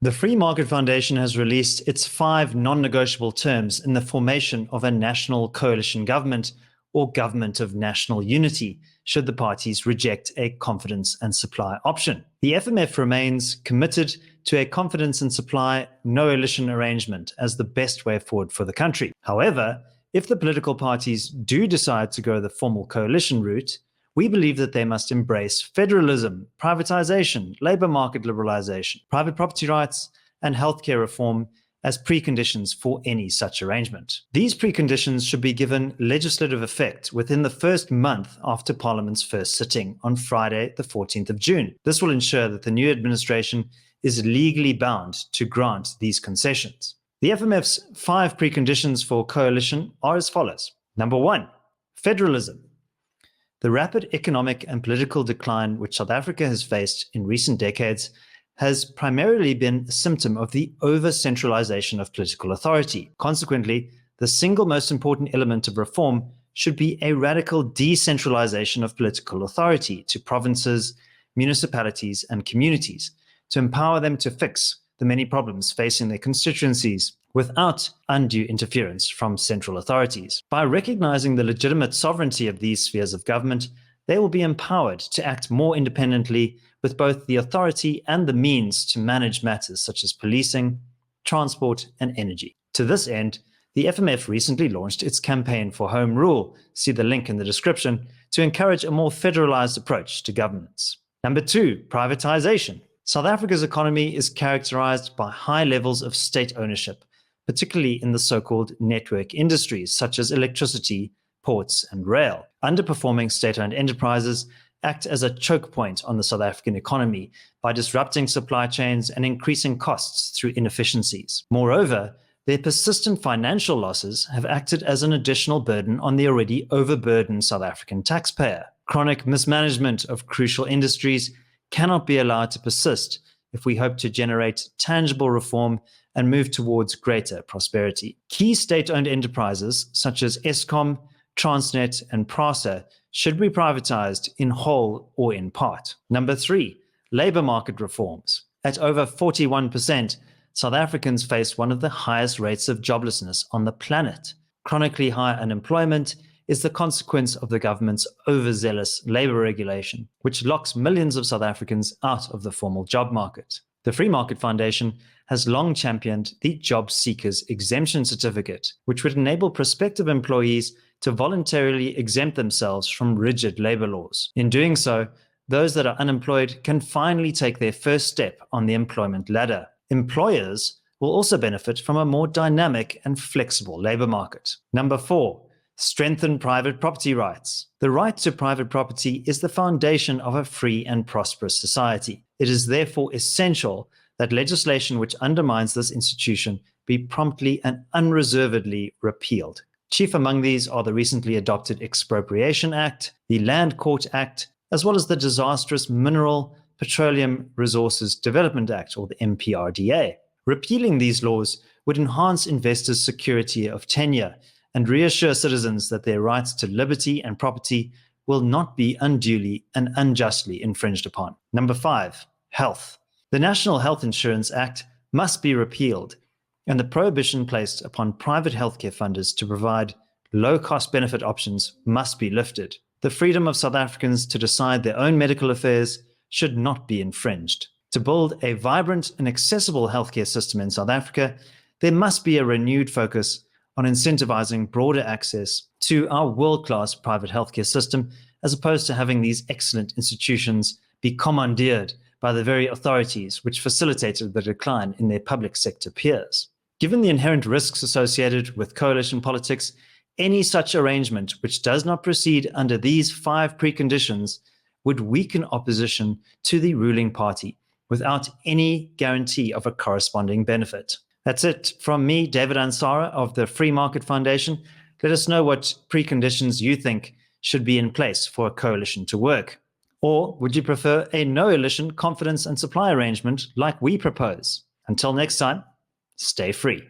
The Free Market Foundation has released its 5 non-negotiable terms in the formation of a national coalition government or government of national unity, should the parties reject a confidence and supply option. The FMF remains committed to a confidence and supply no-alition arrangement as the best way forward for the country. However, if the political parties do decide to go the formal coalition route, we believe that they must embrace federalism, privatisation, labour market liberalisation, private property rights, and healthcare reform as preconditions for any such arrangement. These preconditions should be given legislative effect within the first month after Parliament's first sitting on Friday, the 14th of June. This will ensure that the new administration is legally bound to grant these concessions. The FMF's 5 preconditions for coalition are as follows. Number 1, federalism. The rapid economic and political decline which South Africa has faced in recent decades has primarily been a symptom of the over-centralization of political authority. Consequently, the single most important element of reform should be a radical decentralization of political authority to provinces, municipalities, and communities to empower them to fix the many problems facing their constituencies without undue interference from central authorities. By recognizing the legitimate sovereignty of these spheres of government, they will be empowered to act more independently with both the authority and the means to manage matters such as policing, transport, and energy. To this end, the FMF recently launched its campaign for Home Rule, see the link in the description, to encourage a more federalized approach to governance. Number 2, privatization. South Africa's economy is characterized by high levels of state ownership, particularly in the so-called network industries such as electricity, ports, and rail. Underperforming state-owned enterprises act as a choke point on the South African economy by disrupting supply chains and increasing costs through inefficiencies. Moreover, their persistent financial losses have acted as an additional burden on the already overburdened South African taxpayer. Chronic mismanagement of crucial industries cannot be allowed to persist if we hope to generate tangible reform and move towards greater prosperity. Key state-owned enterprises such as Eskom, Transnet, and PRASA should be privatized in whole or in part. Number 3, labor market reforms. At over 41%, South Africans face one of the highest rates of joblessness on the planet. Chronically high unemployment is the consequence of the government's overzealous labor regulation, which locks millions of South Africans out of the formal job market. The Free Market Foundation has long championed the Job Seekers Exemption Certificate, which would enable prospective employees to voluntarily exempt themselves from rigid labor laws. In doing so, those that are unemployed can finally take their first step on the employment ladder. Employers will also benefit from a more dynamic and flexible labor market. Number 4, strengthen private property rights. The right to private property is the foundation of a free and prosperous society. It is therefore essential that legislation which undermines this institution be promptly and unreservedly repealed. Chief among these are the recently adopted Expropriation Act, the Land Court Act, as well as the disastrous Mineral Petroleum Resources Development Act, or the MPRDA. Repealing these laws would enhance investors' security of tenure and reassure citizens that their rights to liberty and property will not be unduly and unjustly infringed upon. Number 5, health. The National Health Insurance Act must be repealed, and the prohibition placed upon private healthcare funders to provide low-cost benefit options must be lifted. The freedom of South Africans to decide their own medical affairs should not be infringed. To build a vibrant and accessible healthcare system in South Africa, there must be a renewed focus on incentivizing broader access to our world-class private healthcare system, as opposed to having these excellent institutions be commandeered by the very authorities which facilitated the decline in their public sector peers. Given the inherent risks associated with coalition politics, any such arrangement which does not proceed under these 5 preconditions would weaken opposition to the ruling party without any guarantee of a corresponding benefit. That's it from me, David Ansara of the Free Market Foundation. Let us know what preconditions you think should be in place for a coalition to work. Or would you prefer a no-alition confidence and supply arrangement like we propose? Until next time, stay free.